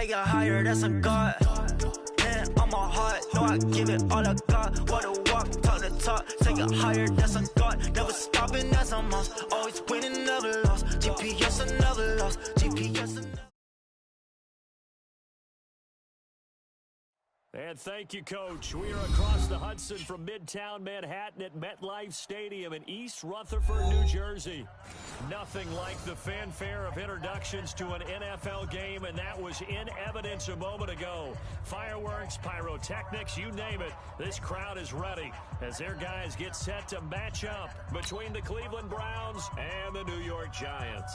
take it higher, that's a God. Man, on my heart, know I give it all I got. Wanna walk, talk the talk, take it higher, that's a God. Never stopping, that's a must. Always winning, never lost. GPS, another loss. GPS, another. And thank you, Coach. We are across the Hudson from Midtown Manhattan at MetLife Stadium in East Rutherford, New Jersey. Nothing like the fanfare of introductions to an NFL game, and that was in evidence a moment ago. Fireworks, pyrotechnics, you name it. This crowd is ready as their guys get set to match up between the Cleveland Browns and the New York Giants.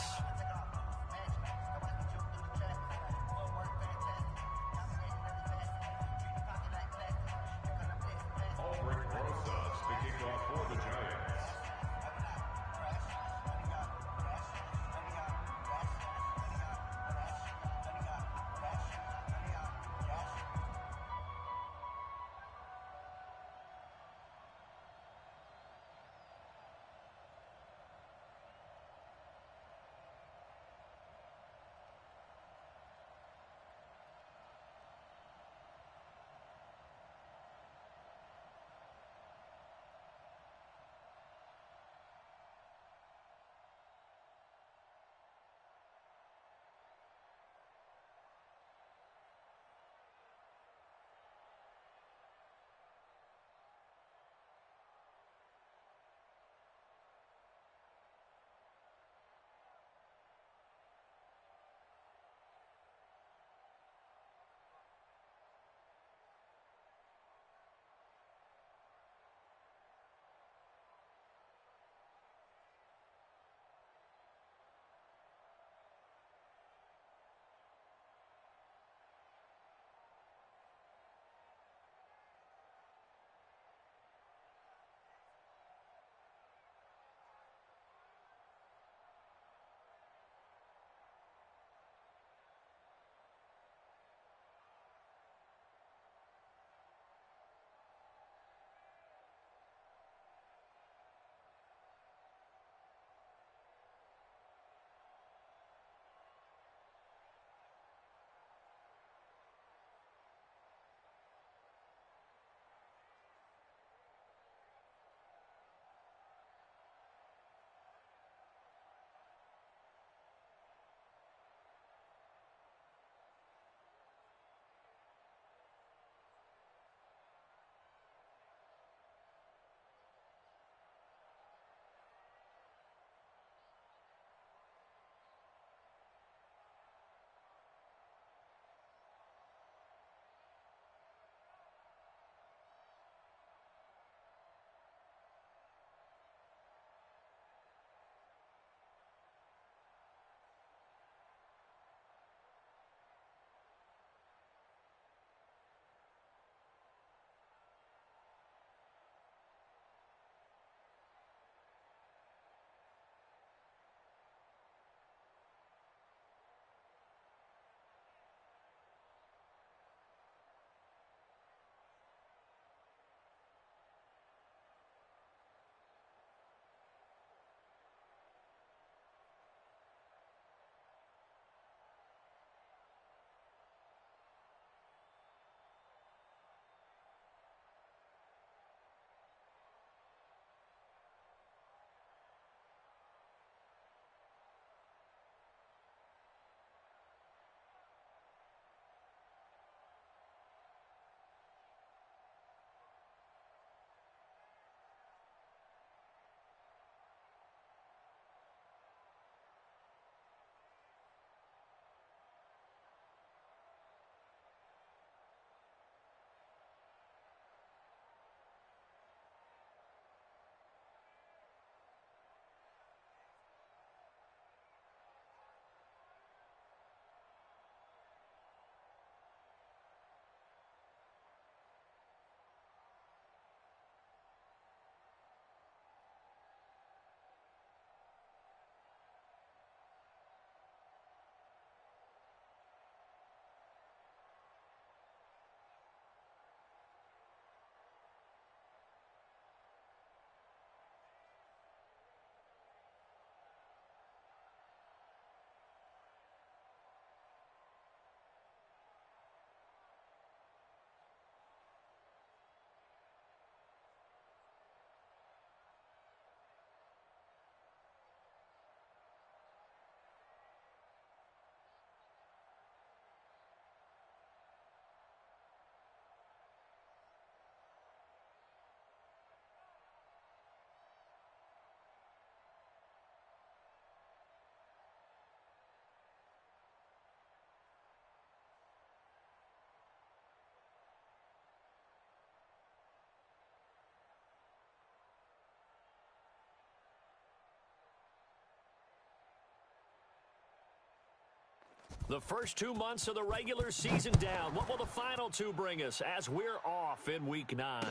The first 2 months of the regular season down. What will the final two bring us as we're off in Week 9?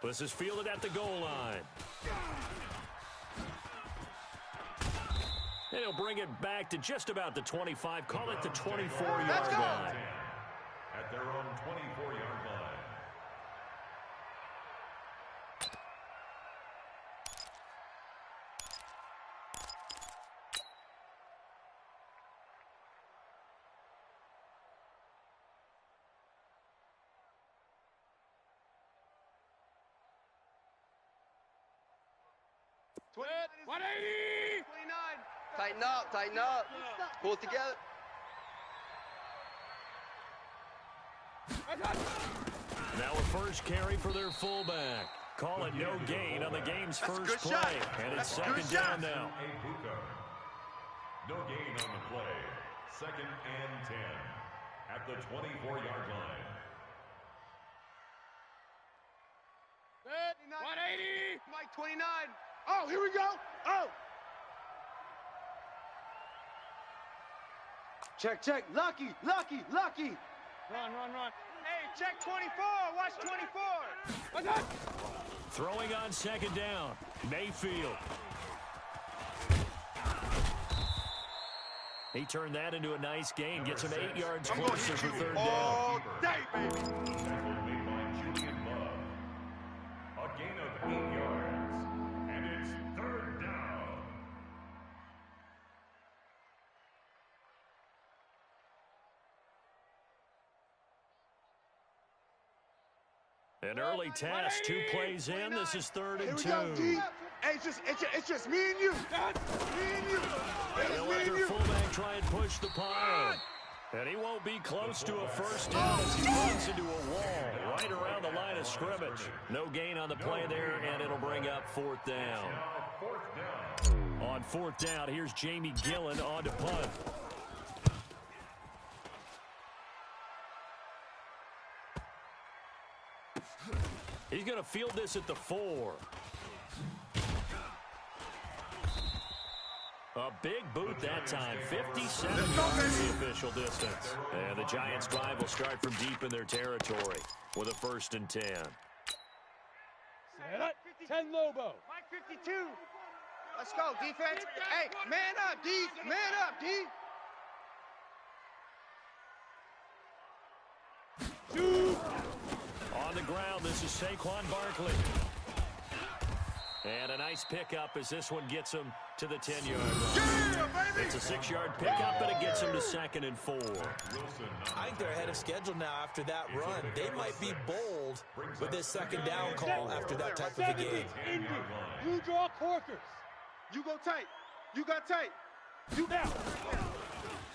This is fielded at the goal line. And he'll bring it back to just about the 25. Call it the 24-yard line. At their own 24-yard line. Tighten up, tighten up. Pull it together. Now a first carry for their fullback. Call it no gain on the game's first play. And it's second down now. No gain on the play. 2nd and 10 at the 24-yard line. 180. Mike 29. Oh, here we go. Oh. Check, check. Lucky. Run. Hey, check 24. Watch 24. Throwing on second down. Mayfield. He turned that into a nice gain. Gets him 8 yards closer for third down. All day, baby. Made by Julian Love. A gain of 8 yards. And it's third down. An early task, 2 plays in. This is 3rd and 2. Hey, it's just me and you. And they'll let their fullback try and push the pile. And he won't be close to a first down as he runs into a wall right around the line of scrimmage. No gain on the play there, and it'll bring up 4th down. On 4th down, here's Jamie Gillen on to punt. He's going to field this at the 4. A big boot that time, 57 yards the official distance. And the Giants' drive will start from deep in their territory with a 1st and 10. 10 Lobo. Mike 52. Let's go, defense. Hey, man up, D. Man up, D. On the ground, this is Saquon Barkley. And a nice pickup as this one gets him to the 10-yard line. It's a 6-yard pickup, and it gets him to 2nd and 4. I think they're ahead of schedule now after that run. They might be bold with this 2nd down call after that type of a game. You draw corkers. You go tight. You got tight. You down.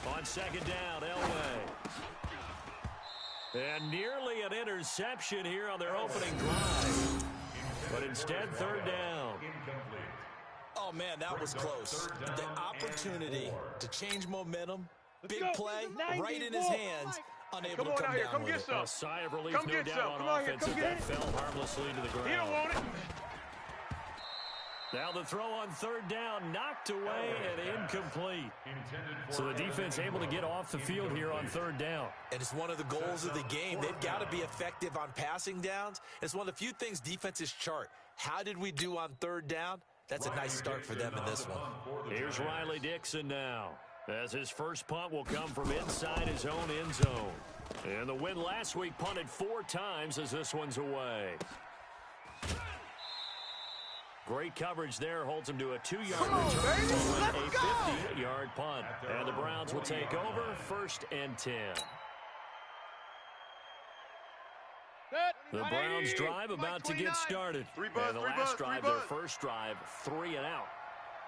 On 2nd down, Elway. And nearly an interception here on their opening drive. But instead, 3rd down. Oh, man, that was close. The opportunity to change momentum, big play, right in his hands, unable to come down with it. A sigh of relief, no doubt, on offense as that fell harmlessly to the ground. He don't want it. Now the throw on 3rd down, knocked away and incomplete. So the defense able to get off the field here on 3rd down. And it's one of the goals of the game. They've got to be effective on passing downs. It's one of the few things defenses chart. How did we do on 3rd down? That's a nice start for them in this one. Here's Riley Dixon now, as his first punt will come from inside his own end zone. And the win last week punted 4 times as this one's away. Great coverage there, holds him to a 2-yard return following a 50-yard punt. And the Browns will take over, 1st and 10. The Browns drive about to get started. And the last drive, their first drive, 3 and out.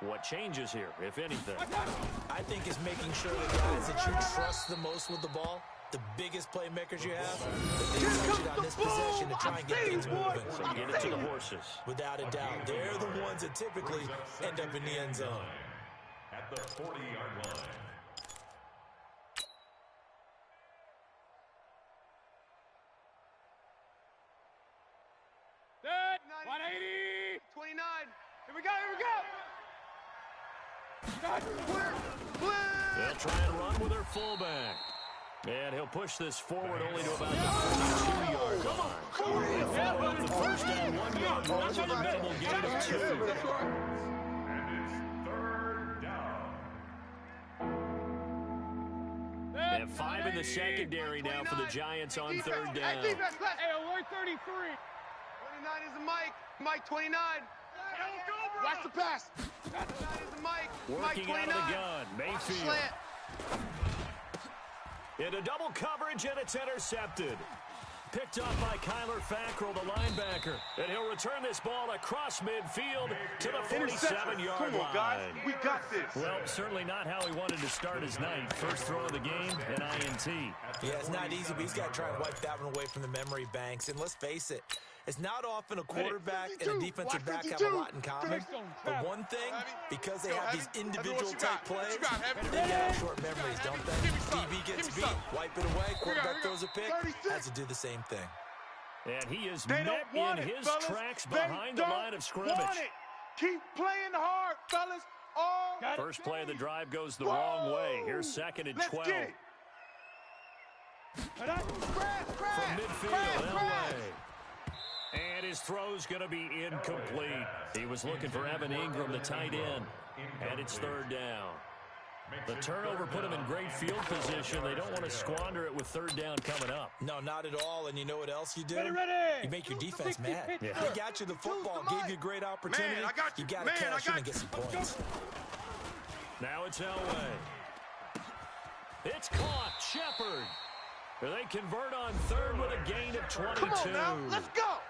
What changes here, if anything? I think it's making sure the guys that you trust the most with the ball, the biggest playmakers you have, that they touch it on this possession to try and get things moving. So get it to the horses. Without a doubt, they're the ones that typically end up in the end zone. At the 40-yard line. Set. 180. 29. Here we go. Clear. They'll try and run with their fullback. And he'll push this forward only to about the 42-yard line. They follow up the first down 1 yard run with a minimal gain of 2. And it's third down. They have 5 in the secondary now for the Giants on third down. Hey, alert 33. 29 is the Mike. Mike 29. Watch the pass. 29 is the Mike. Working Mike 29. out of the gun, Mayfield. Slant. Into double coverage, and it's intercepted. Picked up by Kyler Fackrell, the linebacker. And he'll return this ball across midfield to the 47-yard line. Come on, guys. We got this. Well, certainly not how he wanted to start his night. First throw of the game, an INT. Yeah, it's not easy, but he's got to try and wipe that one away from the memory banks. And let's face it, it's not often a quarterback and a defensive back have a lot in common. But one thing, because they have these individual type plays, they got short memories, don't they? DB gets beat, wipe it away, quarterback throws a pick, has to do the same thing. And he is met in his tracks behind the line of scrimmage. Keep playing hard, fellas. First play of the drive goes the wrong way. Here's second and 12. From midfield, Elway. And his throw's going to be incomplete. He was looking for Evan Ingram, the tight end. And it's third down. The turnover put him in great field position. They don't want to squander it with third down coming up. No, not at all. And you know what else you do? You make your defense mad. Yeah. They got you the football, gave you a great opportunity. You got to cash in and get some points. Now it's Elway. It's caught. Shepard. They convert on third with a gain of 22. Come on now, let's go.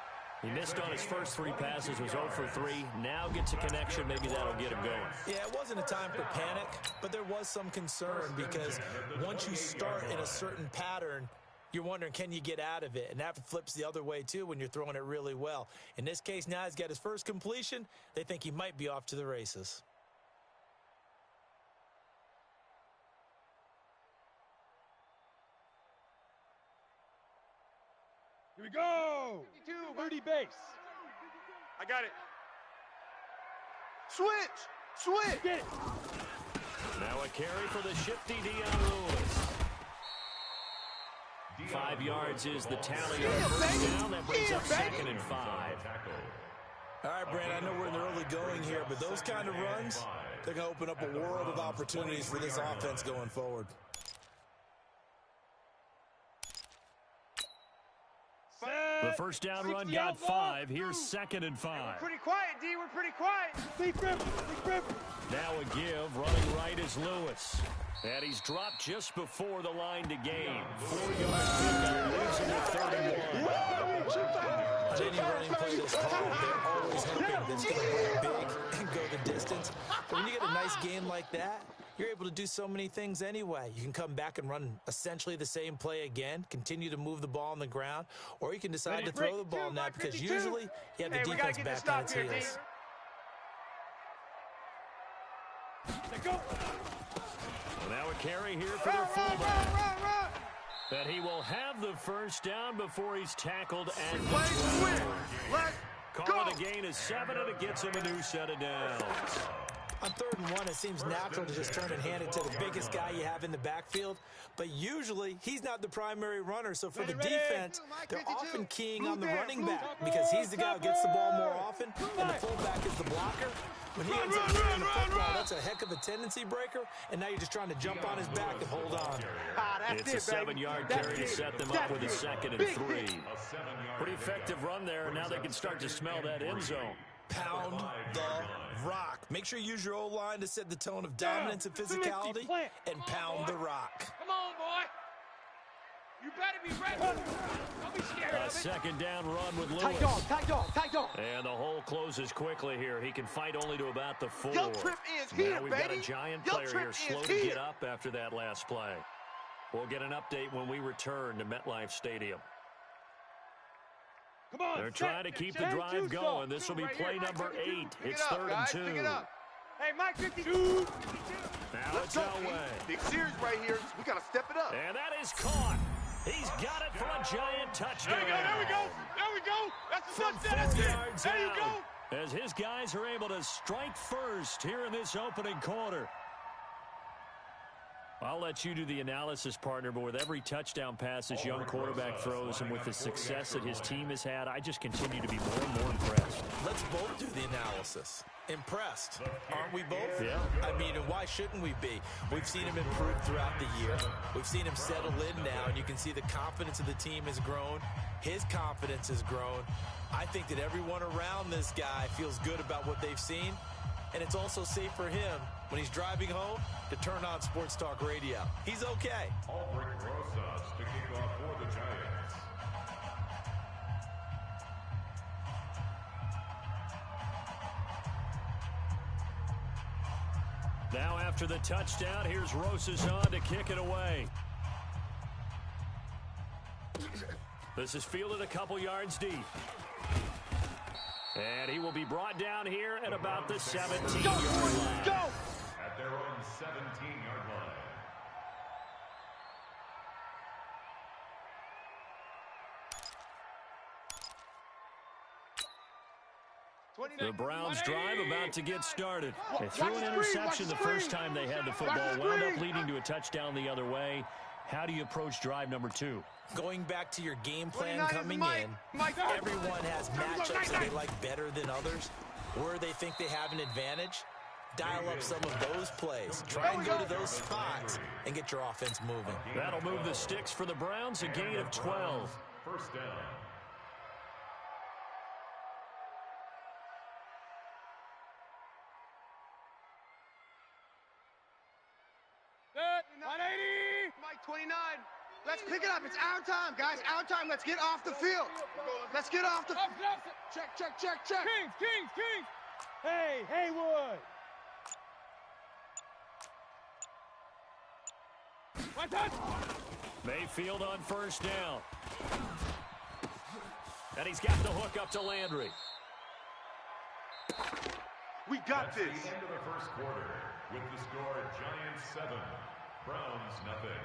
He missed on his first 3 passes, was 0 for 3. Now gets a connection. Maybe that'll get him going. Yeah, it wasn't a time for panic, but there was some concern because once you start in a certain pattern, you're wondering, can you get out of it? And that flips the other way, too, when you're throwing it really well. In this case, now he's got his first completion. They think he might be off to the races. Here we go. 30 base. I got it. Switch. Get it. Now a carry for the shifty Dion Lewis. 5 yards is the tally on first down. That brings up second and 5. All right, Brand, I know we're in the early going here, but those kind of runs, they're going to open up a world of opportunities for this offense going forward. The first down run got 5. Here's second and 5. Pretty quiet, D. We're pretty quiet. Big grip. Now a give. Running right is Lewis. And he's dropped just before the line to gain. 4-yard pickup leaves him with 31. On any running play that's called, they're always hoping that it's going to break big and go the distance. But when you get a nice game like that, you're able to do so many things anyway. You can come back and run essentially the same play again, continue to move the ball on the ground, or you can decide to throw the ball now because usually you have the defense back on its heels. Well, now a carry here for their fullback. That he will have the first down before he's tackled at the 12. Call it a gain of 7, and it gets him a new set of downs. On 3rd and 1, it seems natural to just turn and hand it to the biggest guy you have in the backfield. But usually, he's not the primary runner. So for the defense, they're often keying on the running back because he's the guy who gets the ball more often, and the fullback is the blocker. When he ends up carrying the football, that's a heck of a tendency breaker, and now you're just trying to jump on his back and hold on. It's a 7-yard carry to set them up with a second and 3. Pretty effective run there. Now they can start to smell that end zone. Pound the rock. Make sure you use your O-line to set the tone of dominance and physicality, and pound the rock. Come on, boy. You better be ready. Don't be scared. A second down run with Lewis. Tight dog. And the hole closes quickly here. He can fight only to about the 4. Your trip is here, now we've got a giant player here slow to get up after that last play. We'll get an update when we return to MetLife Stadium. Come on. They're trying to keep the drive going. This will be play number 8. It's 3rd and 2. Pick it up. Hey, Mike 52. Now it's Elway. Big series right here. We got to step it up. And that is caught. He's got it for a giant touchdown. There we go. That's a From touchdown. 4 yards There you out. go. As his guys are able to strike first here in this opening quarter. I'll let you do the analysis, partner, but with every touchdown pass this young quarterback throws and with the success that his team has had, I just continue to be more and more impressed. Let's both do the analysis. Impressed, aren't we both? Yeah. I mean, and why shouldn't we be? We've seen him improve throughout the year. We've seen him settle in now, and you can see the confidence of the team has grown. His confidence has grown. I think that everyone around this guy feels good about what they've seen, and it's also safe for him when he's driving home to turn on Sports Talk Radio. He's okay. Albrecht Rosas to kick off for the Giants. Now after the touchdown, here's Rosas on to kick it away. This is fielded a couple yards deep. And he will be brought down here at about the 17-yard line. Go! At their own 17-yard line. The Browns drive about to get started. They threw an interception the first time they had the football, wound up leading to a touchdown the other way. How do you approach drive number 2? Going back to your game plan coming in, everyone has matchups that they like better than others. Where they think they have an advantage, dial up some of those plays. Try and go to those spots and get your offense moving. That'll move the sticks for the Browns, a gain of 12. First down. Set. 180. Mike 29. Let's pick it up. It's our time, guys. Our time. Let's get off the field. Let's get off the field. Check, check, check, check. Kings. Hey, Haywood. One touch. Mayfield on first down. And he's got the hook up to Landry. We got this. That's the end of the first quarter. With the score, Giants 7, Browns nothing.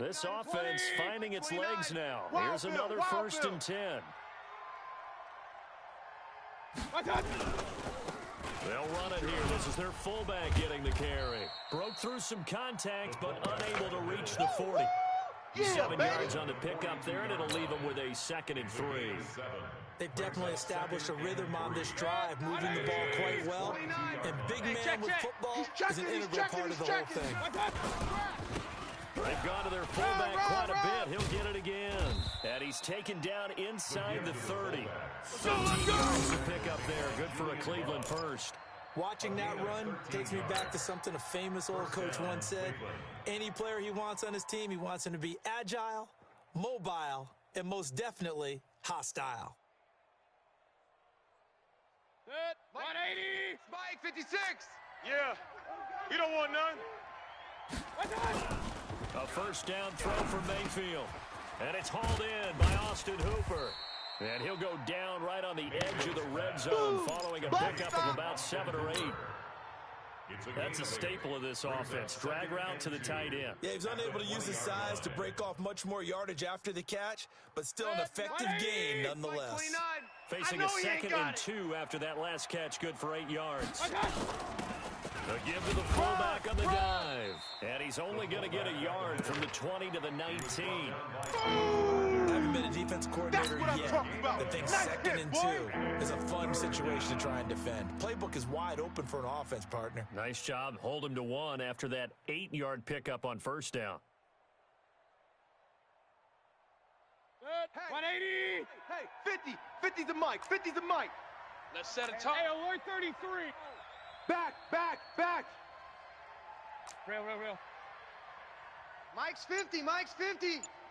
This offense finding its legs now. Here's another first and 10. They'll run it here. This is their fullback getting the carry. Broke through some contact, but unable to reach the 40. 7 yards on the pickup there, and it'll leave them with a 2nd and 3. They've definitely established a rhythm on this drive, moving the ball quite well. And big man with football is an integral part of the whole thing. They've gone to their fullback quite a bit. He'll get it again. And he's taken down inside the 30. 15 yards to pick up there. Good for a Cleveland first. Watching that run takes me back to something a famous old coach once said. Any player he wants on his team, he wants him to be agile, mobile, and most definitely hostile. Set. 180. Spike 56. Yeah. You don't want none. A first down throw from Mayfield. And it's hauled in by Austin Hooper. And he'll go down right on the edge of the red zone following a pickup of about 7 or 8. That's a staple of this offense. Drag route to the tight end. Yeah, he's unable to use his size to break off much more yardage after the catch, but still an effective gain nonetheless. Facing a 2nd and 2 after that last catch, good for 8 yards. A give to the fullback on the dive. And he's only going to get a yard from the 20 to the 19. I haven't been a defense coordinator yet, but think 2nd and 2 is a fun situation to try and defend. Playbook is wide open for an offense, partner. Nice job. Hold him to 1 after that 8-yard pickup on first down. 180. Hey, 50. 50's the mic. 50's the mic. Let's set a time. Hey, alert 33. Back. Real. Mike's 50.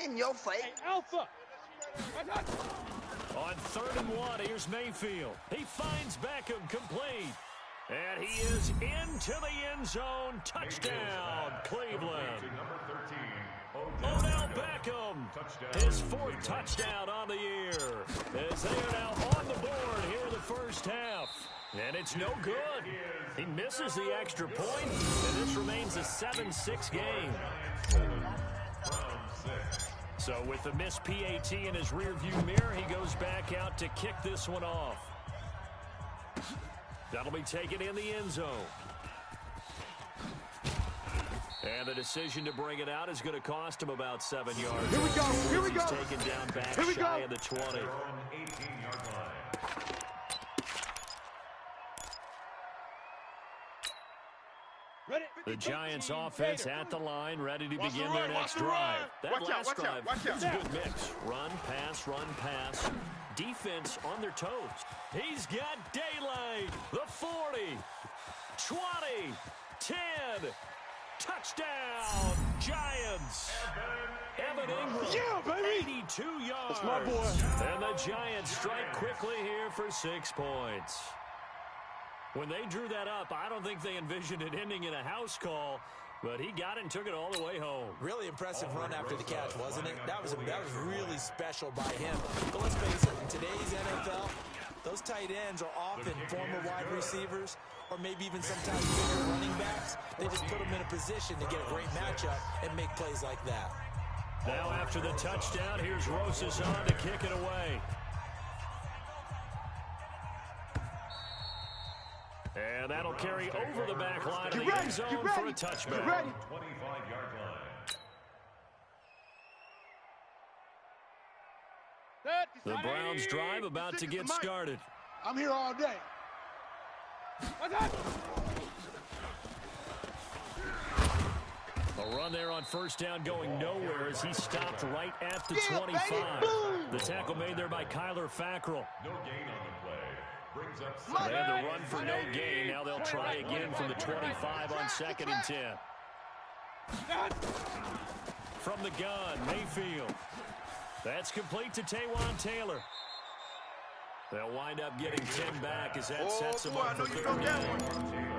In your face. Hey, Alpha. On 3rd and 1, here's Mayfield. He finds Beckham complete. And he is into the end zone. Touchdown, Cleveland. Odell Beckham, his 4th touchdown on the year. As they are now on the board here in the first half. And it's no good. He misses the extra point, and this remains a 7-6 game. So with the missed PAT in his rearview mirror, he goes back out to kick this one off. That'll be taken in the end zone. And the decision to bring it out is going to cost him about 7 yards. Here we go. Here we go. He's taken down back Here we shy go. of the 20. They're on 18-yard line. Ready? The Giants offense at the line, ready to begin their next drive. That Watch out, last watch out, drive watch out. was a good mix. Run, pass. Defense on their toes. He's got daylight. The 40, 20, 10. Touchdown, Giants. Evan Ingram, Yeah, baby. 82 yards. That's my boy. And the Giants strike quickly here for 6 points. When they drew that up, I don't think they envisioned it ending in a house call, but he got it and took it all the way home. Really impressive run after the catch, wasn't it? That was really special by him. But let's face it, in today's NFL, those tight ends are often former wide receivers or maybe even sometimes bigger running backs. They just put them in a position to get a great matchup and make plays like that. Now after the touchdown, here's Rosas on to kick it away. And that'll carry over the back line of the end zone for a touchback. 25-yard line. The Browns drive about to get started. I'm here all day. A run there on first down going nowhere as he stopped right at the Yeah, 25. baby, boom. The tackle made there by Kyler Fackrell. No gain on the play. Brings up They had the run for no gain. Now they'll try again from the 25 on 2nd and 10. From the gun, Mayfield. That's complete to Taywan Taylor. They'll wind up getting 10 back as that sets them up for third down.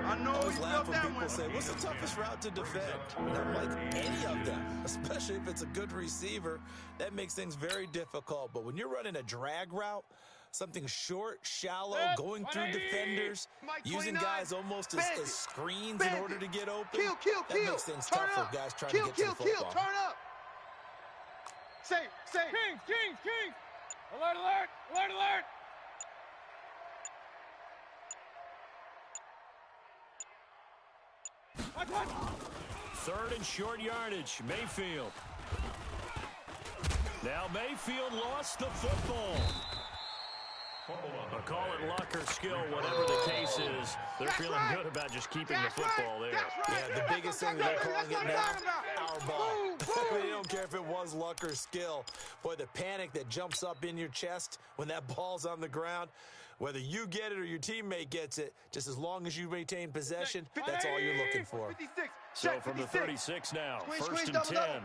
I know I always you laugh felt when that people one. say, what's the toughest route to defend? And I'm like, any of them, especially if it's a good receiver. That makes things very difficult. But when you're running a drag route, something short, shallow, going through defenders, Mike using 29, guys almost as bandit, screens in bandit, order to get open, Kill, that makes things turn tough for up. guys trying Kill, to get to the football. turn up. Safe. Kings. Alert. Third and short yardage, Mayfield. Now Mayfield lost the football. I'll call it luck or skill, whatever the case is. They're feeling good about just keeping the football there. Yeah, the biggest thing they're calling it now, our ball. They don't care if it was luck or skill. Boy, the panic that jumps up in your chest when that ball's on the ground, whether you get it or your teammate gets it, just as long as you maintain possession, that's all you're looking for. 56. So Check, from the 56. 36 now, Squeeze, first and double, 10.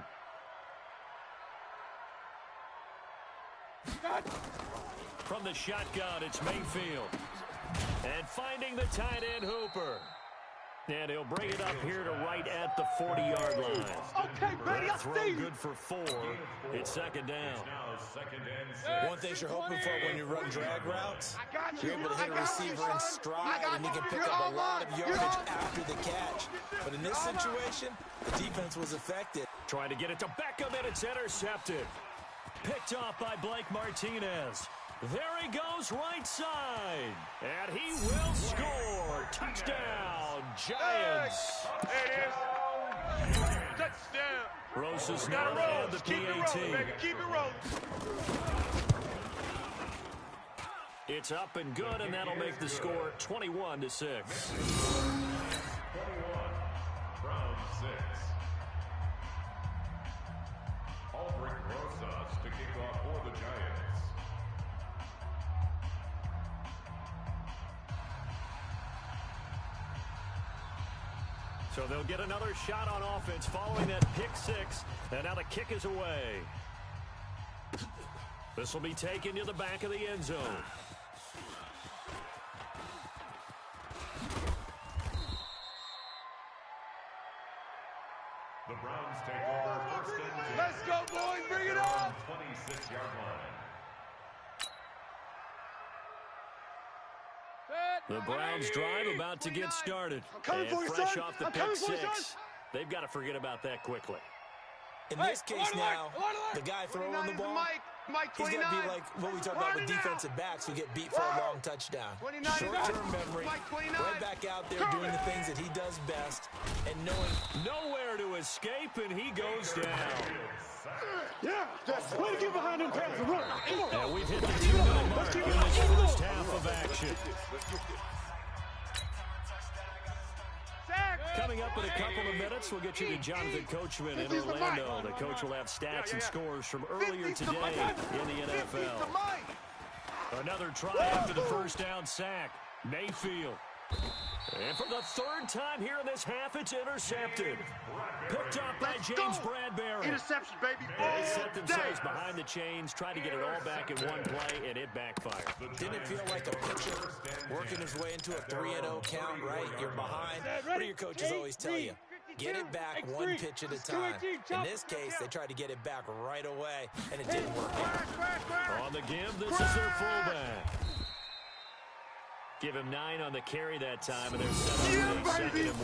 From the shotgun, it's Mayfield. And finding the tight end, Hooper. And he'll bring it up here to right at the 40-yard line. Okay, Brady, I Throw see you. good for 4. It's second down. now 2nd and 6. One thing you're hoping for when you run drag routes, I got you. you're able to hit I a got receiver you, in son. stride, I got and he can you. pick You're up all a lot of mine. You're yardage all mine. after the catch. But in this situation, the defense was effective. Trying to get it to Beckham, and it's intercepted. Picked off by Blake Martinez. There he goes right side. And he will score. Touchdown, Giants. There it is. Touchdown. Rosas Gotta now roll. and the Keep it rolling, PAT. baby. Keep it rolling. It's up and good, and that'll make the score 21-6. 21. Round 6. Aldrich Rosas to kick off for the Giants. So they'll get another shot on offense following that pick 6, and now the kick is away. This will be taken to the back of the end zone. The Browns take over 1st and 10. Let's go, boys. Bring it on. 26-yard line. The Browns drive about to get started. coming And for you, fresh son. off the I'm pick coming for you, 6, son. they've got to forget about that quickly. In this case now, the guy throwing the ball Mike He's 29. got to be like what we talk about with defensive backs who get beat for a long touchdown. Short-term memory, right back out there doing the things that he does best, and knowing nowhere to escape, and he goes down. Yeah, just way to get behind them pads and run. And we've hit the 2-minute mark in this first half of action. Coming up in a couple of minutes, we'll get you to Jonathan Coachman in Orlando. The coach will have stats and scores from earlier today in the NFL. Another try after the first down sack. Mayfield. And for the third time here in this half, it's intercepted. Picked up by James Bradbury. Interception, baby. They set themselves behind the chains, tried to get it all back in one play, and it backfired. didn't it feel like a pitcher working his way into a 3-0 count, right? You're behind. What do your coaches always tell you? Get it back one pitch at a time. In this case, they tried to get it back right away, and it didn't work out. On the give, this is their fullback. Give him 9 on the carry that time, and they're set up for a 2nd and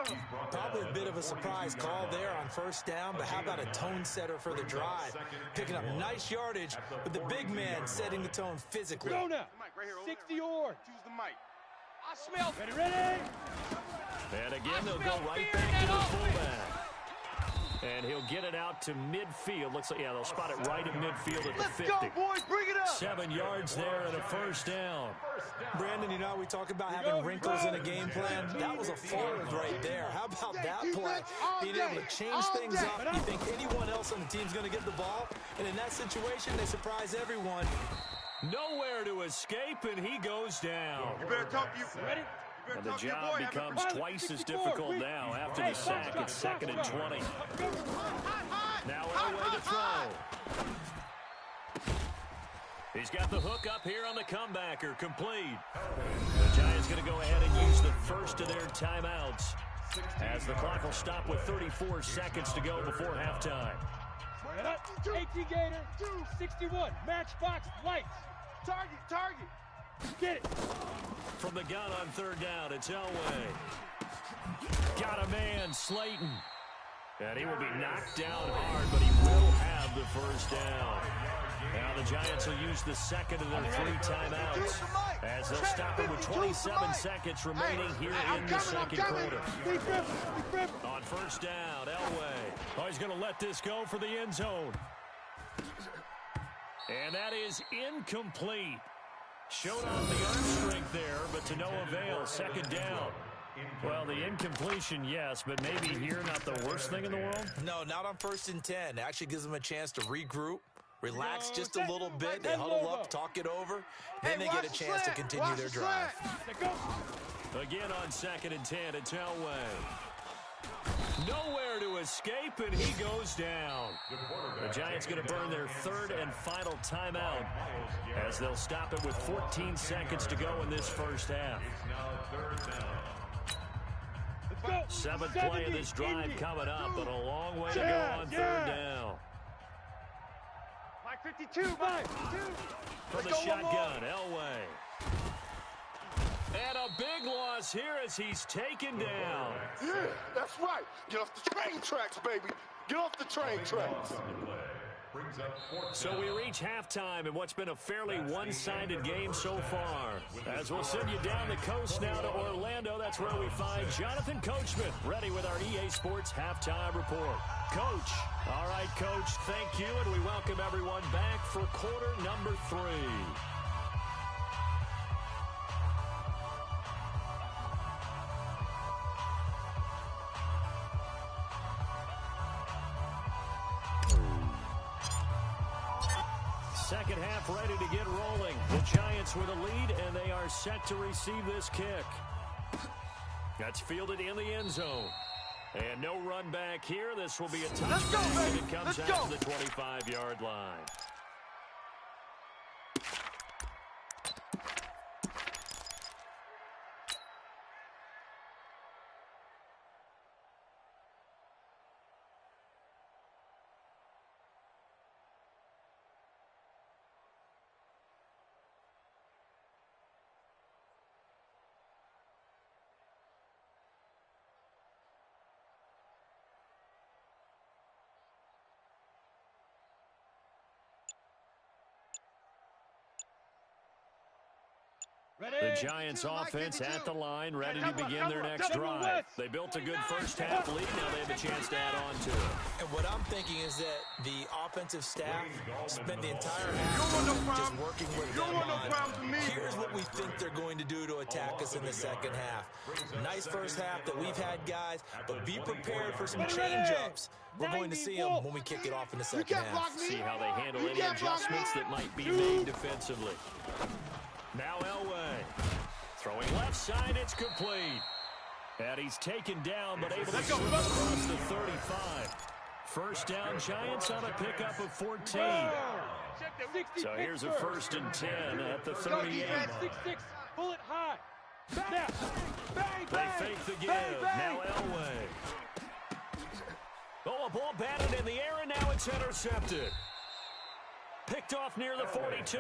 1. Probably a bit of a surprise call there on first down, but how about a tone setter for the drive? Picking up nice yardage with the big man setting the tone physically. Go now. 60 yards. Choose the mic. I smell. Ready? And again, they'll go right back to the fullback. And he'll get it out to midfield. Looks like, yeah, they'll spot it right at midfield at the 50. Let's go, boys. Bring it up. 7 yards there and a first down. Brandon, you know, we talk about having wrinkles in a game plan. That was a fold right there. How about that play? Being able to change things up. You think anyone else on the team's going to get the ball? And in that situation, they surprise everyone. Nowhere to escape, and he goes down. You better talk to you. Ready? And the job becomes twice as difficult now after the sack. It's 2nd and 20. Now Elway to throw. He's got the hook up here on the comebacker, complete. The Giants going to go ahead and use the first of their timeouts as the clock will stop with 34 seconds to go before halftime. 18 Gator, 61, matchbox lights. Target. Get it. From the gun on 3rd down, it's Elway. Got a man, Slayton. And he will be knocked down hard, but he will have the first down. Now the Giants will use the second of their 3 timeouts as they'll stop it with 27 seconds remaining here in the second quarter. On first down, Elway. Oh, he's going to let this go for the end zone. And that is incomplete. Showed off the arm strength there, but to no avail. 2nd down. Well, the incompletion, yes, but maybe here not the worst thing in the world? No, not on 1st and 10. It actually gives them a chance to regroup, relax just a little bit. They huddle up, talk it over, then they get a chance to continue their drive. Again on 2nd and 10, it's Elway. Nowhere to escape, and he goes down. The Giants going to burn their 3rd and final timeout as they'll stop it with 14 seconds to go in this first half. 7th play of this drive coming up, but a long way to go on 3rd down. Mike 52, Mike 52. From the shotgun, Elway. And a big loss here as he's taken down. Yeah, that's right. Get off the train tracks, baby. Get off the train tracks. So we reach halftime in what's been a fairly one-sided game so far. As we'll send you down the coast now to Orlando, that's where we find Jonathan Coachman, ready with our EA Sports Halftime Report. Coach. All right, Coach, thank you, and we welcome everyone back for quarter number 3. Second half ready to get rolling. The Giants with a lead, and they are set to receive this kick. That's fielded in the end zone. And no run back here. This will be a touchback, and it comes out to the 25-yard line. The Giants offense at the line, ready to begin their next drive. They built a good first-half lead. Now they have a chance to add on to it. And what I'm thinking is that the offensive staff spent the entire half just working with them on, here's what we think they're going to do to attack us in the second half. Nice first half that we've had, guys, but be prepared for some change-ups. We're going to see them when we kick it off in the second half. See how they handle any adjustments that might be made defensively. Now Elway, throwing left side, it's complete. And he's taken down, but able to swim across the 35. First down, Giants on a pickup of 14. So here's a 1st and 10 at the 38. 6-6, pull it high. Snap. Bang, They fake the give. Now Elway. Oh, a ball batted in the air, and now it's intercepted. Picked off near the 42.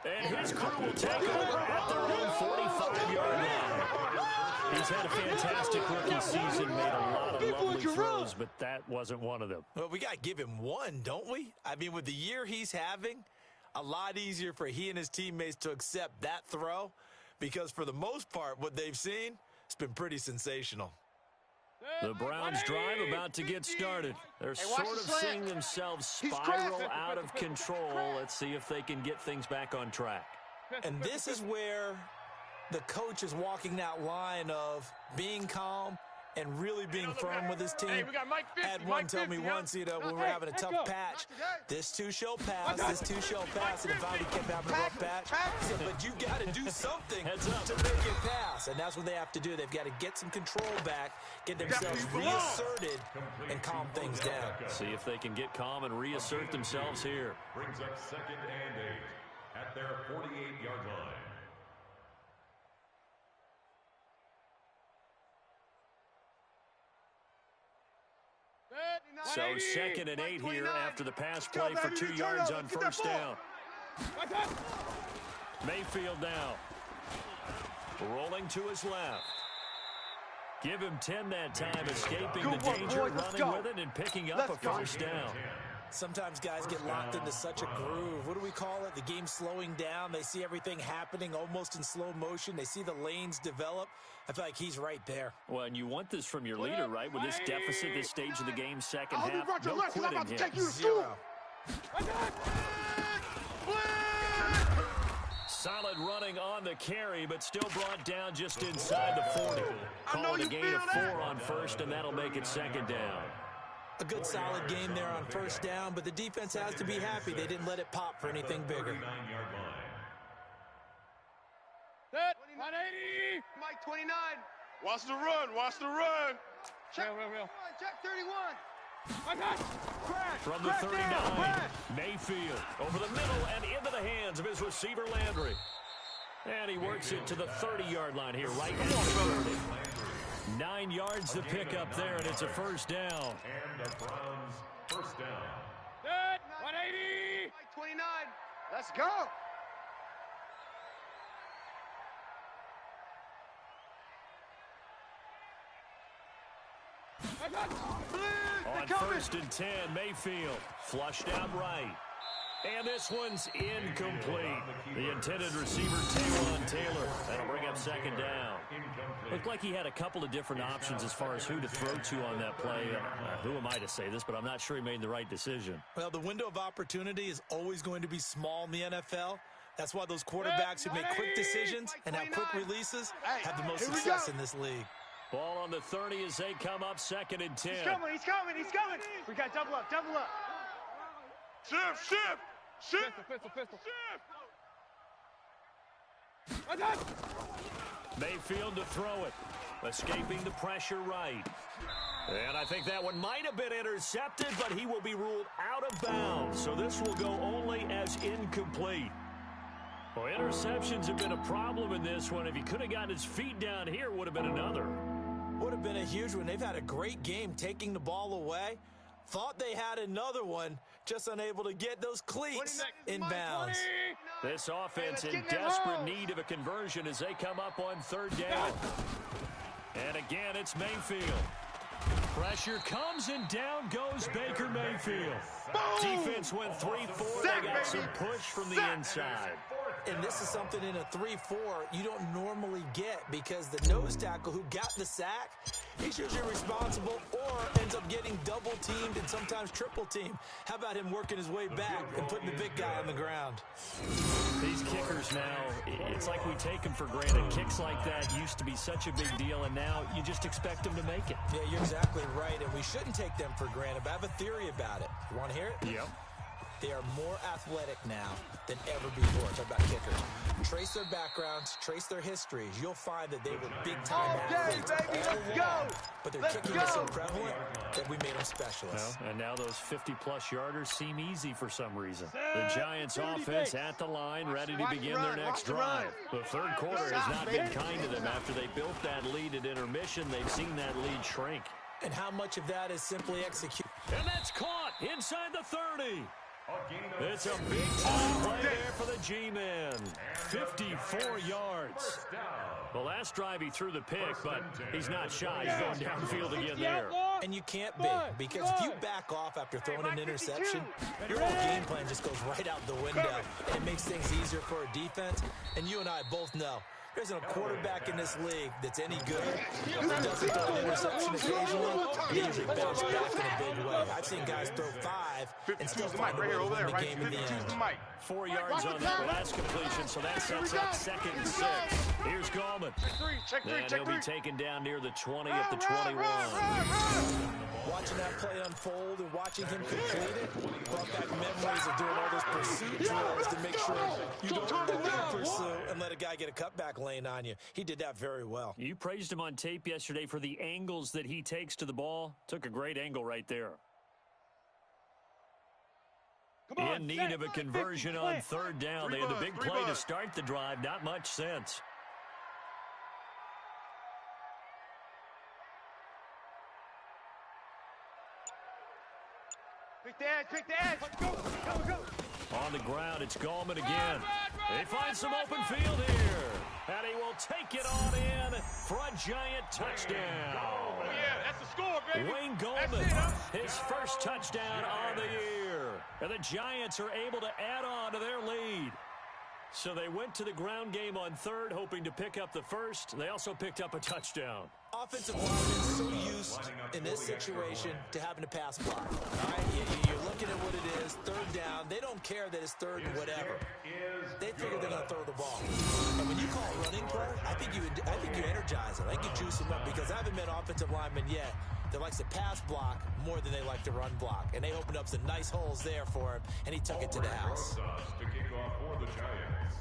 And his crew will take over at their own 45-yard line. He's had a fantastic rookie season, made a lot of lovely throws, but that wasn't one of them. Well, we got to give him one, don't we? I mean, with the year he's having, a lot easier for he and his teammates to accept that throw because for the most part, what they've seen, it's been pretty sensational. The Browns drive about to get started. They're sort of seeing themselves spiral out of control. Let's see if they can get things back on track. And this is where the coach is walking that line of being calm and really being firm with his team. Had one tell me once, when we're having a tough patch, this too shall pass, this too shall pass. And if I kept having a rough patch, he said, but you got to do something to make it pass. And that's what they have to do. They've got to get some control back, get themselves reasserted, and calm things down. See if they can get calm and reassert themselves here. Brings up 2nd and 8 at their 48-yard line. So 2nd and 8 here after the pass play for 2 yards on first down. Mayfield now. Rolling to his left. Give him 10 that time, escaping the danger, running with it, and picking up a first down. Sometimes guys get locked into such a groove. What do we call it? The game's slowing down. They see everything happening almost in slow motion. They see the lanes develop. I feel like he's right there. Well, and you want this from your leader, right? With this deficit, this stage of the game, second half, no quitting here. 0. Solid running on the carry, but still brought down just inside the 40. Calling a gain of 4 on first, and that'll make it 2nd down. A good solid game there on first down, but the defense has to be happy they didn't let it pop for anything bigger. 39-yard line. Set, 180. Mike 29. Watch the run, watch the run. Check 31. From the 39, Mayfield over the middle and into the hands of his receiver Landry. And he works it to the 30-yard line here, right at the 30. 9 yards to pick up there, and it's a first down. And the Browns first down. Set, 180. Mike 29. Let's go. On 1st and 10, Mayfield flushed out right. And this one's incomplete. The intended receiver, Taylor. That'll bring up 2nd down. Looked like he had a couple of different options as far as who to throw to on that play. Who am I to say this, but I'm not sure he made the right decision. Well, the window of opportunity is always going to be small in the NFL. That's why those quarterbacks who make quick decisions and have quick releases have the most success in this league. Ball on the 30 as they come up 2nd and 10. He's coming. We got double up. Shift. Pistol. Mayfield to throw it. Escaping the pressure right. And I think that one might have been intercepted, but he will be ruled out of bounds. So this will go only as incomplete. Well, interceptions have been a problem in this one. If he could have gotten his feet down here, it would have been another. Would have been a huge one. They've had a great game taking the ball away. Thought they had another one, just unable to get those cleats in bounds. This offense in desperate need of a conversion as they come up on 3rd down. And again, it's Mayfield. Pressure comes and down goes Baker Mayfield. Defense went 3-4. They got some push from the inside. And this is something in a 3-4 you don't normally get because the nose tackle who got the sack, he's usually responsible or ends up getting double-teamed and sometimes triple-teamed. How about him working his way back and putting the big guy on the ground? These kickers now, it's like we take them for granted. Kicks like that used to be such a big deal, and now you just expect them to make it. Yeah, you're exactly right, and we shouldn't take them for granted, but I have a theory about it. You want to hear it? Yep. They are more athletic now than ever before. Talk about kickers. Trace their backgrounds, trace their histories. You'll find that they were big-time athletes baby, all let's go. but their Let's kicking go. is so prevalent that we made them specialists. Well, and now those 50-plus yarders seem easy for some reason. The Giants offense at the line, ready to begin their next drive. The third quarter has not been kind to them. After they built that lead at intermission, they've seen that lead shrink. And how much of that is simply execution? And that's caught inside the 30. It's a big-time play there for the G-men. 54 yards. The last drive he threw the pick, but he's not shy. He's going downfield again there. And you can't be, because if you back off after throwing an interception, your whole game plan just goes right out the window. And it makes things easier for a defense. And you and I both know there isn't a quarterback in this league that's any good that doesn't throw an interception occasionally. He usually bounce back in a big way. I've seen guys throw 5 and still find a way to win the game in the end. 4 yards on that last completion, so that sets up 2nd and 6. Here's Gallman. And he'll be taken down near the 20 at the 21. Watching that play unfold and watching him complete it brought back memories of doing all those pursuit drills to make sure you don't go in pursuit and let a guy get a cutback lane on you. He did that very well. You praised him on tape yesterday for the angles that he takes to the ball. Took a great angle right there. In need of a conversion on 3rd down. They had the big play to start the drive. Not much sense. Pick the edge. Go. On the ground, it's Gallman again. They find some open field here. And he will take it on in for a giant touchdown. Oh, yeah, that's the score, baby. Wayne Gallman, his first touchdown on the year. And the Giants are able to add on to their lead. So they went to the ground game on 3rd, hoping to pick up the first. They also picked up a touchdown. Offensive linemen so used in this situation to having to pass block. All right, you're looking at what it is, 3rd down. They don't care that it's 3rd and whatever. They figure they're going to throw the ball. And when you call a running play, I think you energize them. I think you juice them up because I haven't met offensive linemen yet that likes to pass block more than they like to run block. And they opened up some nice holes there for him, and he took it to the house. To kick off for the Giants.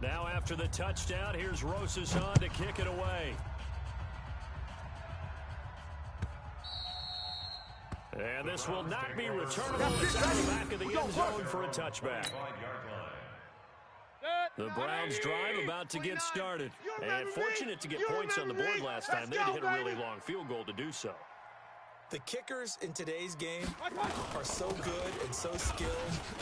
Now after the touchdown, here's Rosas on to kick it away. And this will not be returnable. It's out the back of the end zone for a touchback. The Browns drive about to get started. And fortunate to get points on the board last time. They had hit a really long field goal to do so. The kickers in today's game are so good and so skilled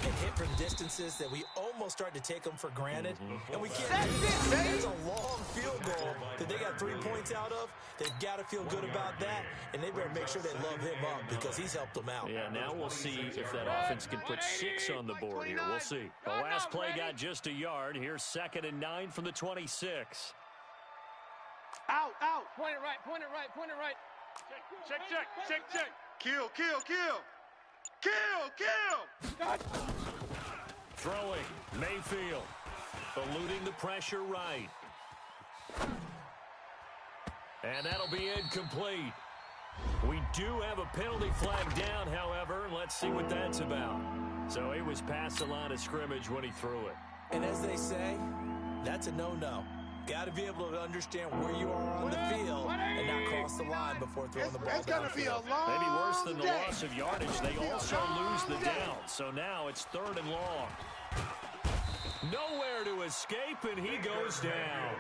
and hit from distances that we almost start to take them for granted. And we can't do that. That's a long field goal that they got 3 points out of. They've got to feel good about that, and they better make sure they love him up because he's helped them out. Yeah, now we'll see if that offense can put 6 on the board here. We'll see. The last play got just a yard. Here's 2nd and 9 from the 26. Out. Point it right. Check. Kill. Throwing, Mayfield. Eluding the pressure right. And that'll be incomplete. We do have a penalty flag down, however. Let's see what that's about. So he was past the line of scrimmage when he threw it. And as they say, that's a no-no. Got to be able to understand where you are on the field and not cross the line before throwing the ball. It's going to be a long Maybe worse than the day. loss of yardage, they also lose the down. So now it's 3rd and long. Nowhere to escape, and he goes down.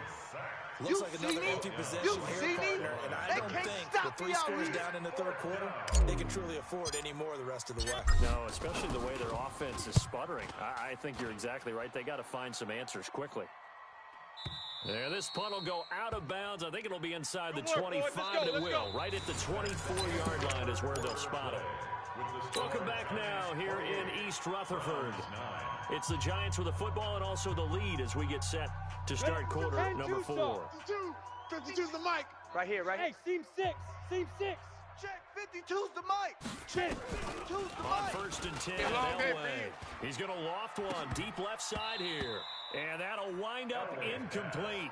Looks like another empty possession here, partner, and I don't think with 3 scores down in the 3rd quarter, they can truly afford any more the rest of the way. No, especially the way their offense is sputtering. I think you're exactly right. They got to find some answers quickly. Yeah, this punt will go out of bounds. I think it'll be inside the 25. It will. Right at the 24-yard line is where they'll spot it. Welcome back now here in East Rutherford. It's the Giants with the football and also the lead as we get set to start quarter number 4. 52's the mic. Right here, right here. Hey, seam 6. Seam 6. Check, 52's the mic. Check, 52's the On mic. 1st and 10, Elway. He's going to loft one deep left side here. And that'll wind up incomplete.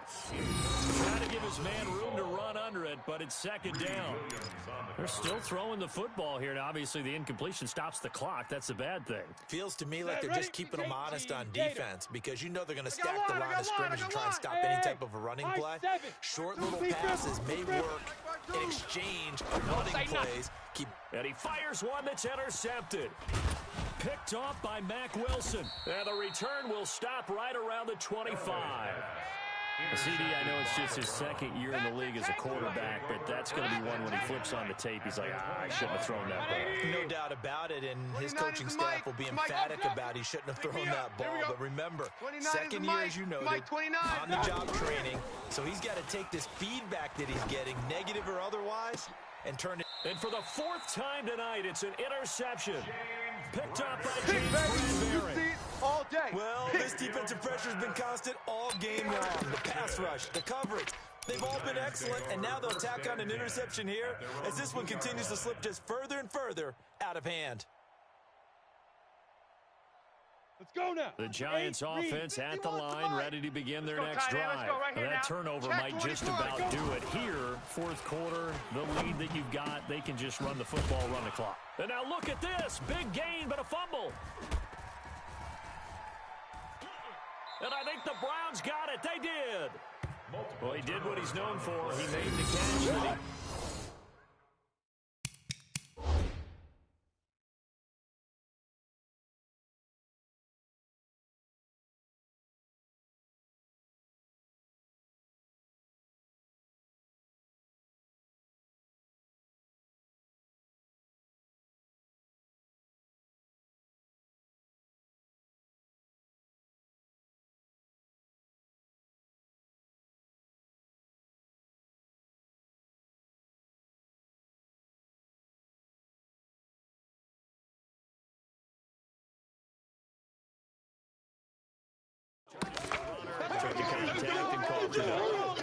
Trying to give his man room to run under it, but it's second down. They're still throwing the football here. Now, obviously, the incompletion stops the clock. That's a bad thing. Feels to me like they're just keeping them honest on defense because you know they're going to stack the line of scrimmage and try and stop any type of a running play. Short little passes may work in exchange of running plays. And he fires one that's intercepted. Picked off by Mack Wilson. And the return will stop right around the 25. CD, I know it's just his second year in the league as a quarterback, but that's going to be one when he flips on the tape. He's like, I shouldn't have thrown that ball. No doubt about it, and his coaching staff will be emphatic about he shouldn't have thrown that ball. But remember, second year, as you noted, on-the-job training, so he's got to take this feedback that he's getting, negative or otherwise, and turn it. And for the 4th time tonight, it's an interception. Picked up by James Bradbury. All day. Well, this defensive pressure has been constant all game long. The pass rush, the coverage, they've all been excellent, and now they'll tack on an interception here as this one continues to slip just further and further out of hand. Let's go now. The Giants offense at the line, ready to begin their next drive. That turnover might just about do it here. 4th quarter, the lead that you've got, they can just run the football, run the clock. And now look at this. Big gain, but a fumble. And I think the Browns got it. They did. Well, he did what he's known for. He made the catch. Took the contact and called it out.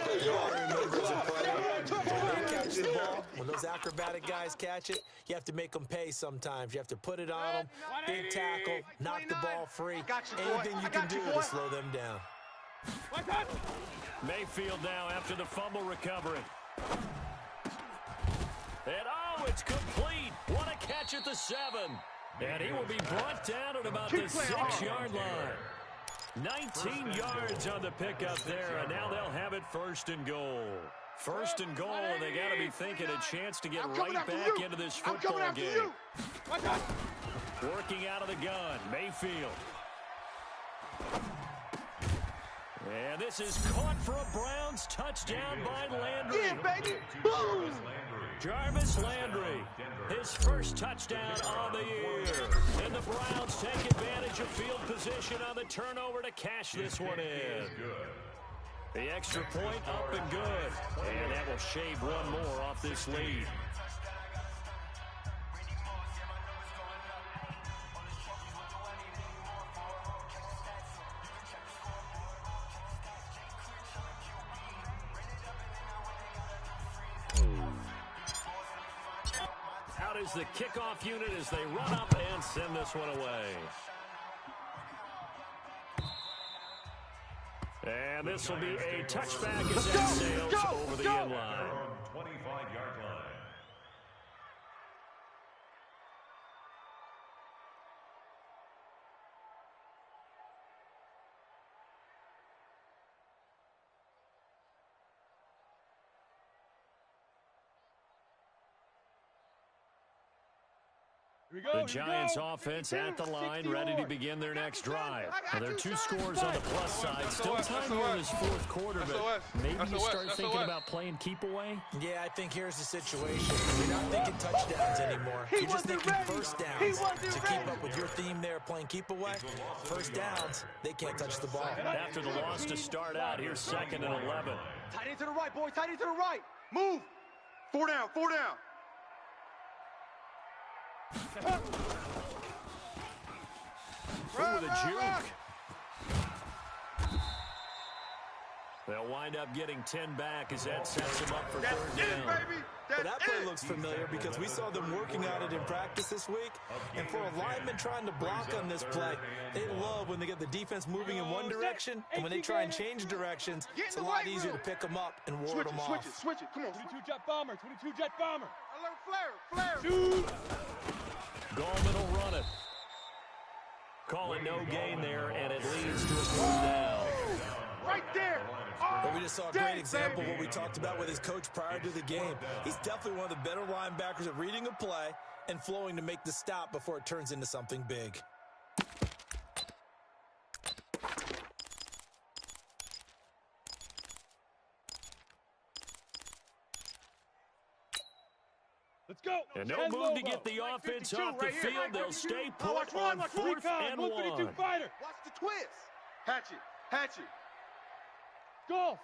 Catch the ball. When those acrobatic guys catch it, you have to make them pay sometimes. You have to put it on them, big tackle, knock the ball free. Anything you can do to slow them down. Mayfield now after the fumble recovery. And oh, it's complete. What a catch at the 7. And he will be brought down at about the 6-yard line. 19 yards on the pickup there, and now they'll have it 1st and goal. 1st and goal, and they got to be thinking a chance to get right back into this football game. Working out of the gun, Mayfield. And this is caught for a Browns touchdown by Landry. Yeah, baby. Boom. Jarvis Landry, his first touchdown of the year. And the Browns take advantage of field position on the turnover to cash this one in. The extra point up and good. And that will shave one more off this lead. Out is the kickoff unit as they run up and send this one away. And this will be a touchback as that sails over the end line. 25-yard line. The Giants offense at the line, ready to begin their next drive. Now, there are 2 scores on the plus side. Still time here in this 4th quarter, but maybe you start thinking about playing keep away? Yeah, I think here's the situation. You're not thinking touchdowns anymore. You're just thinking first downs. To keep up with your theme there, playing keep away, first downs, they can't touch the ball. After the loss to start out, here's 2nd and 11. Tight end to the right, boys. Tight end to the right. Move. 4 down. 4 down. Ooh, the juke. They'll wind up getting 10 back as that sets them up for third down. Well, that play looks familiar because we saw them working on it in practice this week. And for a lineman trying to block on this play, they love when they get the defense moving in one direction, and when they try and change directions, it's a lot easier to pick them up and ward them off. Switch it. Come on. 22 jet bomber. 22 jet bomber. Flare. Shoot. Gallman will run it. Call it no gain there, and it leads to a first down. Right there. But we just saw a great example of what we talked about with his coach prior to the game. He's definitely one of the better linebackers at reading a play and flowing to make the stop before it turns into something big. Let's go. And no move to get the offense off the field. They'll stay put on 4th and 1. 152 fighter. Watch the twist. Hatch it. Golf.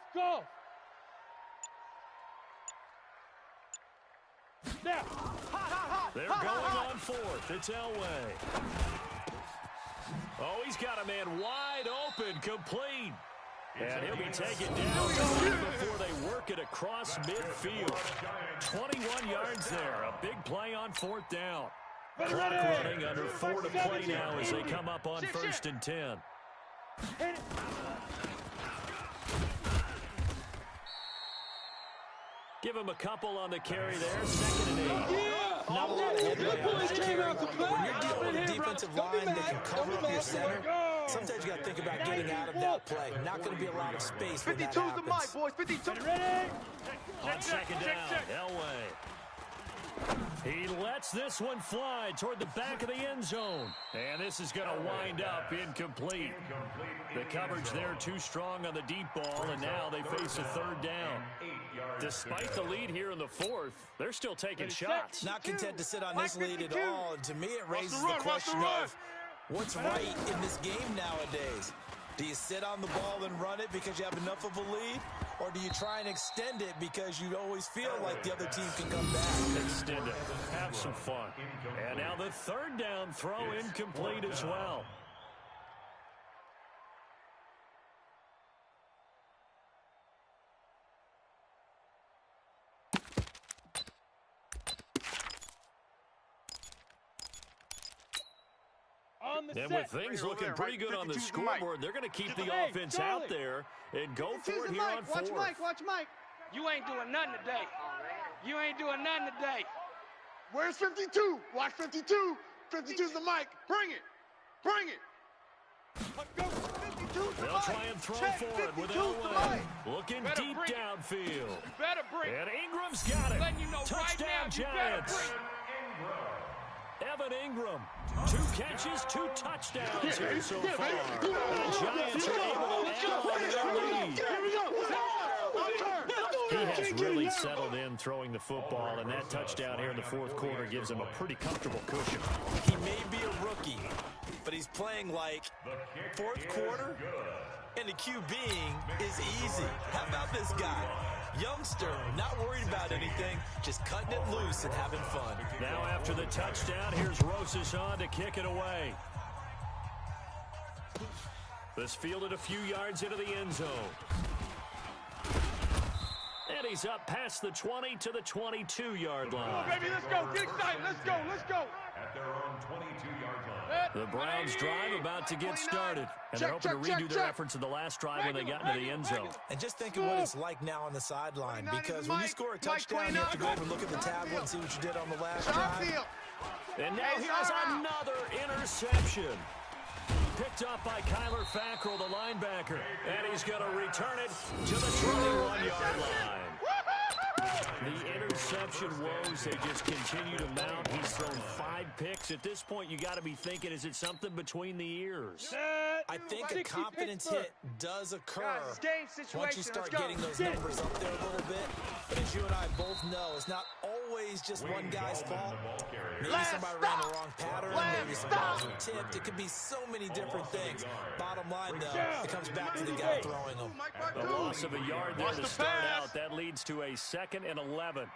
Now. They're going on 4th. It's Elway. Oh, he's got a man wide open, complete. And he'll be taken down before they work it across midfield. 21 yards there. A big play on 4th down. Clock running under 4 to play now as they come up on 1st and 10. Give him a couple on the carry there. 2nd and 8. Not a lot of headway on that carry. When you're dealing with a defensive line that can cover up your center, sometimes you got to think about getting out of that play. Not going to be a lot of space when that 52's the happens. mic, boys. 52. Ready? On 2nd down, Elway. He lets this one fly toward the back of the end zone. And this is going to wind up incomplete. The coverage there too strong on the deep ball, and now they face a 3rd down. Despite the lead here in the 4th, they're still taking shots. Not content to sit on this lead at all. And to me, it raises the question of what's right in this game nowadays. Do you sit on the ball and run it because you have enough of a lead? Or do you try and extend it because you always feel like the other team can come back? Extend it. Have some fun. And now the 3rd down throw incomplete as well. And with things looking pretty good on the scoreboard, they're going to keep the offense out there and go for it here on 4th. Watch Mike. You ain't doing nothing today. You ain't doing nothing today. Where's 52? Watch 52. 52's the mic. Bring it. Go. 52's the They'll mic. try and throw Check. for it with 52's the Elway. mic. Looking Better deep bring it. downfield. Better bring And Ingram's got it. Letting you know Touchdown, right now, you better Giants. bring Evan Ingram, 2 catches, 2 touchdowns here so far. And the Giants are able to add on to their lead. He has really settled in throwing the football, and that touchdown here in the 4th quarter gives him a pretty comfortable cushion. He may be a rookie, but he's playing like 4th quarter, and the QBing is easy. How about this guy? Youngster, not worried about anything, just cutting it loose and having fun. Now after the touchdown, here's Rosas on to kick it away. This fielded a few yards into the end zone. And he's up past the 20 to the 22-yard line. Come on, baby, let's go. Get excited. Let's go. At their own 22-yard line. The Browns drive about to get started. And they're hoping to redo their efforts in the last drive when they got into the end zone. And just think of what it's like now on the sideline, because when you score a touchdown, you have to go over and look at the tablet and see what you did on the last drive. And now here's another interception. Picked up by Kyler Fackrell, the linebacker. And he's going to return it to the 21-yard line. The interception woes, they just continue to mount. He's thrown 5 picks. At this point, you got to be thinking, is it something between the ears? I think a confidence hit does occur Guys, game situation. once you start getting those numbers up there a little bit. But as you and I both know, it's not always just one guy's fault. Maybe somebody ran the wrong pattern. Maybe some balls were tipped. It could be so many different things. Bottom line, though, it comes back to the guy throwing them. The loss of a yard there to start out. That leads to a 2nd and 11.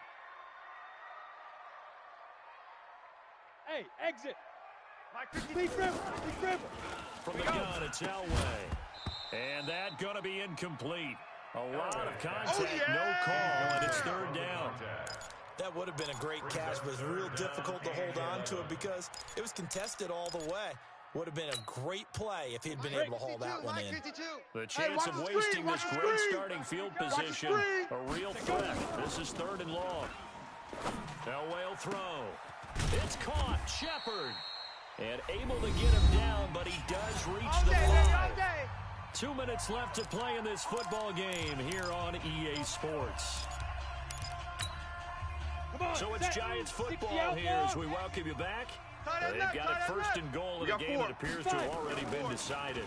Hey, exit. Lead dribble. From the gun, it's Elway. And that going to be incomplete. A lot of contact, no call, and it's third down. That would have been a great catch, but it was real difficult to hold on to it because it was contested all the way. Would have been a great play if he'd been able to haul that one in. The chance of wasting this great starting field position, a real threat. This is third and long. Elway will throw. It's caught. Shepard. And able to get him down, but he does reach the 5. 2 minutes left to play in this football game here on EA Sports. So it's Giants football here as we welcome you back. They've got it first and goal in a game that appears to have already been decided.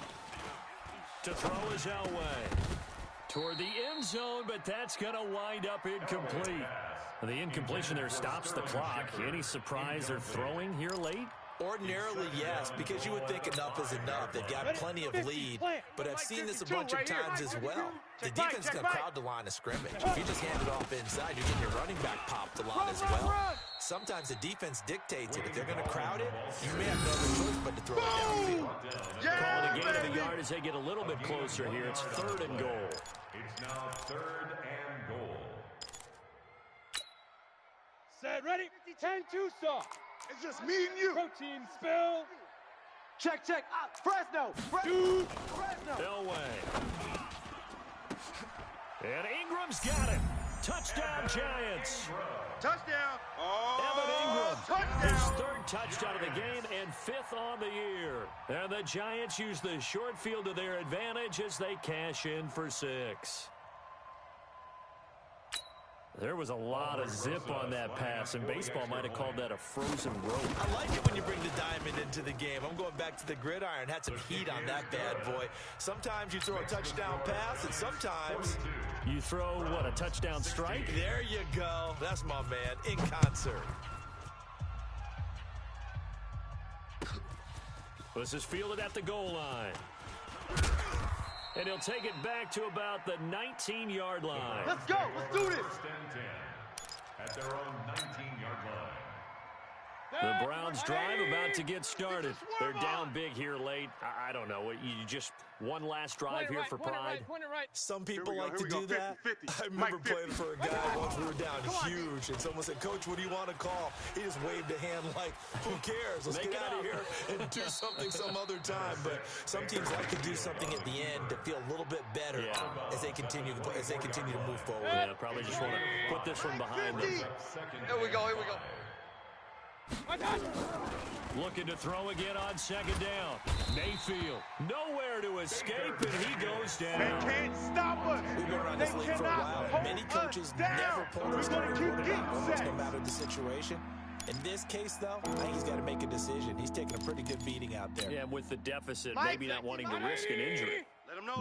To throw is Elway. Toward the end zone, but that's going to wind up incomplete. The incompletion there stops the clock. Any surprise they're throwing here late? Ordinarily, yes, because you would think enough is enough. They've got plenty of lead, but I've seen this a bunch of times as well. The defense is going to crowd the line of scrimmage. If you just hand it off inside, you're getting your running back popped a lot as well. Sometimes the defense dictates it. If they're going to crowd it, you may have no other choice but to throw it downfield. Calling a gain of the yard as they get a little bit closer here. It's third and goal. It's now third and goal. Set, ready, 10-2 stop. It's just me and you. Protein spill. Check. Fresno. Dude. Elway. And Ingram's got it. Touchdown, Giants. Touchdown. Evan Ingram. Touchdown. His third touchdown of the game and 5th on the year. And the Giants use the short field to their advantage as they cash in for 6. There was a lot of zip on that pass, and baseball might have called that a frozen rope. I like it when you bring the diamond into the game. I'm going back to the gridiron. Had some heat on that bad boy. Sometimes you throw a touchdown pass, and sometimes you throw, what, a touchdown strike? There you go. That's my man, in concert. This is fielded at the goal line. And he'll take it back to about the 19-yard line. Let's go. Let's do this. First and 10 at their own 19-yard line. The Browns drive about to get started. They're down big here late. I don't know. You just one last drive here for pride. Some people like to do that. I remember playing for a guy once. We were down huge, and someone said, "Coach, what do you want to call?" He just waved a hand like, "Who cares? Let's get out of here and do something some other time." But some teams like to do something at the end to feel a little bit better as they continue to move forward. Yeah, probably just want to put this one behind them. Here we go. Looking to throw again on second down. Mayfield, nowhere to escape, and he goes down. They can't stop us. We've been around this league for a while. Many coaches never pull their starting quarterback almost no matter the situation. In this case, though, I think he's got to make a decision. He's taking a pretty good beating out there. Yeah, with the deficit, maybe not wanting to risk an injury.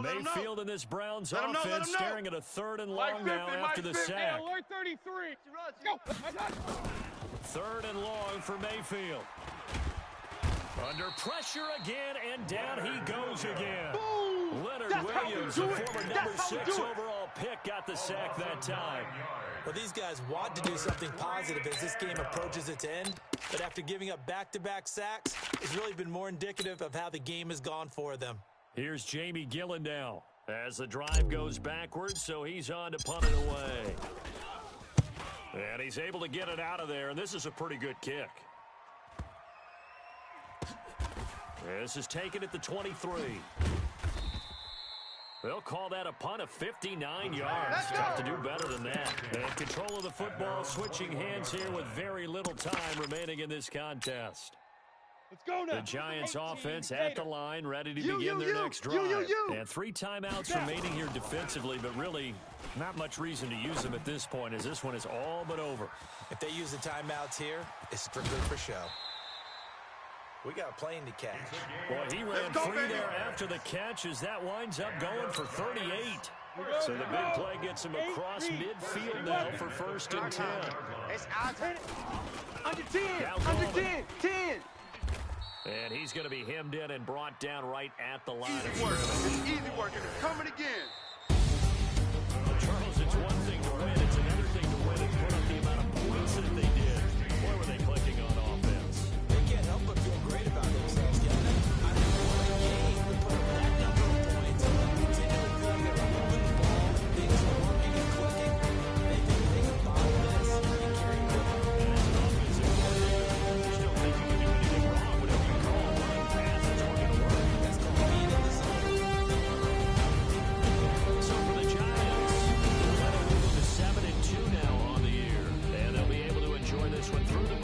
Mayfield and this Browns offense staring at a third and long now after the sack. Alert 33. Go. Third and long for Mayfield. Under pressure again, and down he goes again. Boom. Leonard Williams, a former number 6 overall pick, got the sack that time. Well, these guys want to do something positive as this game approaches its end, but after giving up back-to-back sacks, it's really been more indicative of how the game has gone for them. Here's Jamie Gillen now as the drive goes backwards, so he's on to punt it away. And he's able to get it out of there, and this is a pretty good kick. This is taken at the 23. They'll call that a punt of 59 yards. Tough to do better than that. And control of the football, switching hands here with very little time remaining in this contest. Let's go now. The Giants offense at the line, ready to begin their next drive. And 3 timeouts remaining here defensively, but really not much reason to use them at this point as this one is all but over. If they use the timeouts here, it's strictly for show. We got a plane to catch. Well, he ran free there after the catch as that winds up going for 38. So the big play gets him across midfield now for first and 10. It's out. Under 10. 10. And he's going to be hemmed in and brought down right at the line of Easy work. scrimmage. It's easy work. And it's coming again. Charles, it's one thing to win. It's another thing to win and put up the amount of points that they did. Boy, were they clicking on offense. They this one through the